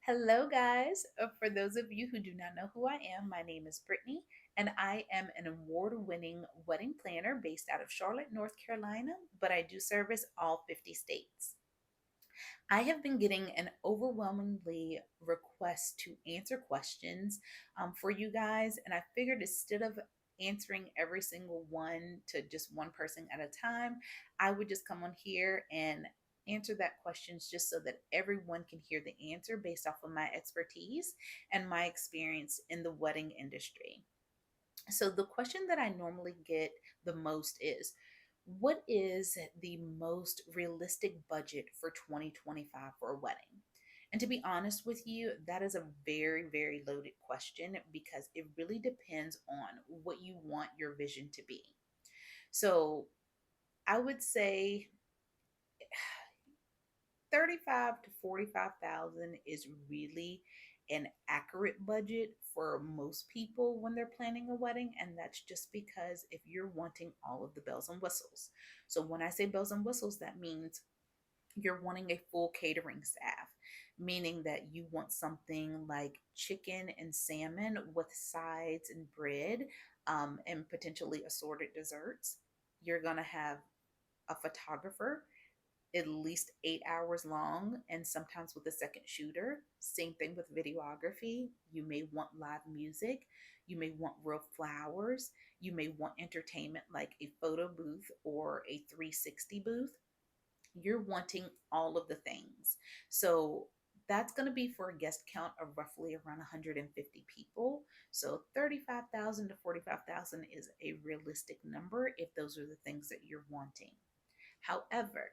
Hello, guys. For those of you who do not know who I am, my name is Brittney, and I am an award winning wedding planner based out of Charlotte, North Carolina, but I do service all 50 states. I have been getting an overwhelmingly request to answer questions for you guys, and I figured instead of answering every single one to just one person at a time, I would just come on here and answer that questions just so that everyone can hear the answer based off of my expertise and my experience in the wedding industry. So the question that I normally get the most is, what is the most realistic budget for 2025 for a wedding? And to be honest with you, that is a very, very loaded question because it really depends on what you want your vision to be. So I would say 35 to 45,000 is really an accurate budget for most people when they're planning a wedding, and that's just because if you're wanting all of the bells and whistles. So when I say bells and whistles, that means you're wanting a full catering staff, meaning that you want something like chicken and salmon with sides and bread, and potentially assorted desserts. You're going to have a photographer at least 8 hours long, and sometimes with a second shooter. Same thing with videography. You may want live music. You may want real flowers. You may want entertainment like a photo booth or a 360 booth. You're wanting all of the things. So that's going to be for a guest count of roughly around 150 people. So 35,000 to 45,000 is a realistic number if those are the things that you're wanting. However,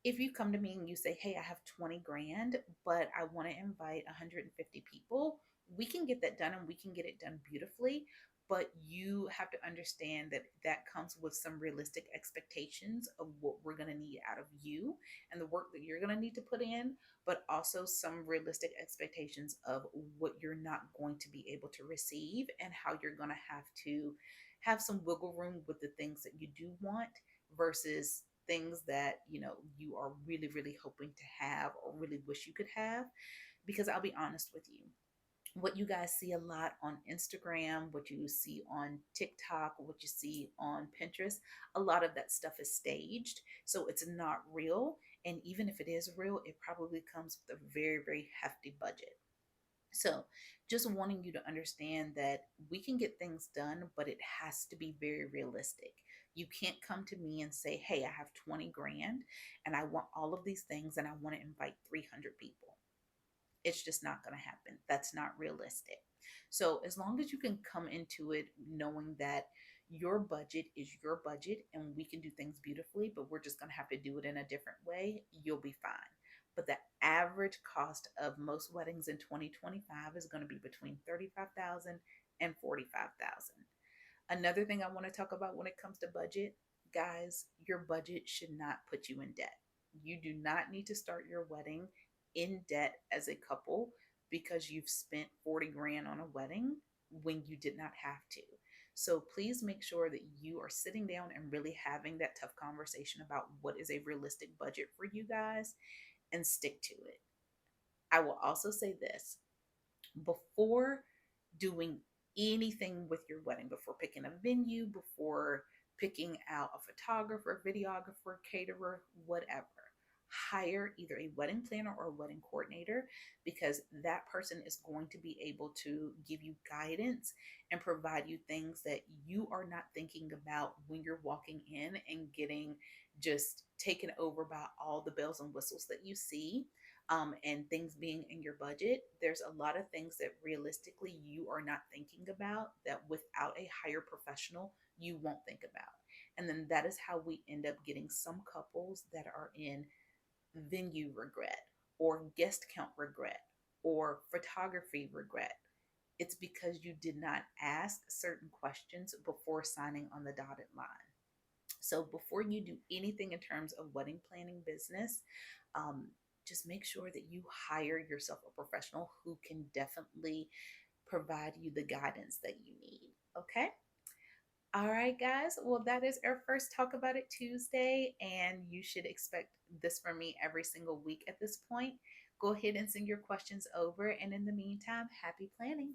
if you come to me and you say, hey, I have 20 grand, but I want to invite 150 people, we can get that done and we can get it done beautifully. But you have to understand that that comes with some realistic expectations of what we're going to need out of you and the work that you're going to need to put in, but also some realistic expectations of what you're not going to be able to receive and how you're going to have some wiggle room with the things that you do want versus things that you are really really hoping to have or really wish you could have. Because I'll be honest with you, what you guys see a lot on Instagram, what you see on TikTok, what you see on Pinterest, a lot of that stuff is staged, so it's not real. And even if it is real, it probably comes with a very very hefty budget. So, just wanting you to understand that we can get things done, but it has to be very realistic. You can't come to me and say, hey, I have 20 grand and I want all of these things and I want to invite 300 people. It's just not going to happen. That's not realistic. So, as long as you can come into it knowing that your budget is your budget and we can do things beautifully, but we're just going to have to do it in a different way, you'll be fine. But the average cost of most weddings in 2025 is going to be between 35,000 and 45,000. Another thing I want to talk about when it comes to budget, guys, your budget should not put you in debt. You do not need to start your wedding in debt as a couple because you've spent 40 grand on a wedding when you did not have to. So please make sure that you are sitting down and really having that tough conversation about what is a realistic budget for you guys and stick to it. I will also say this: before doing anything with your wedding, before picking a venue, before picking out a photographer, videographer, caterer, whatever, hire either a wedding planner or a wedding coordinator, because that person is going to be able to give you guidance and provide you things that you are not thinking about when you're walking in and getting just taken over by all the bells and whistles that you see, and things being in your budget. There's a lot of things that realistically you are not thinking about that without a higher professional, you won't think about. And then that is how we end up getting some couples that are in venue regret or guest count regret or photography regret. It's because you did not ask certain questions before signing on the dotted line. So before you do anything in terms of wedding planning business, um, just make sure that you hire yourself a professional who can definitely provide you the guidance that you need. Okay. All right, guys. Well, that is our first Talk About It Tuesday, and you should expect this from me every single week at this point. go ahead and send your questions over. And in the meantime, happy planning.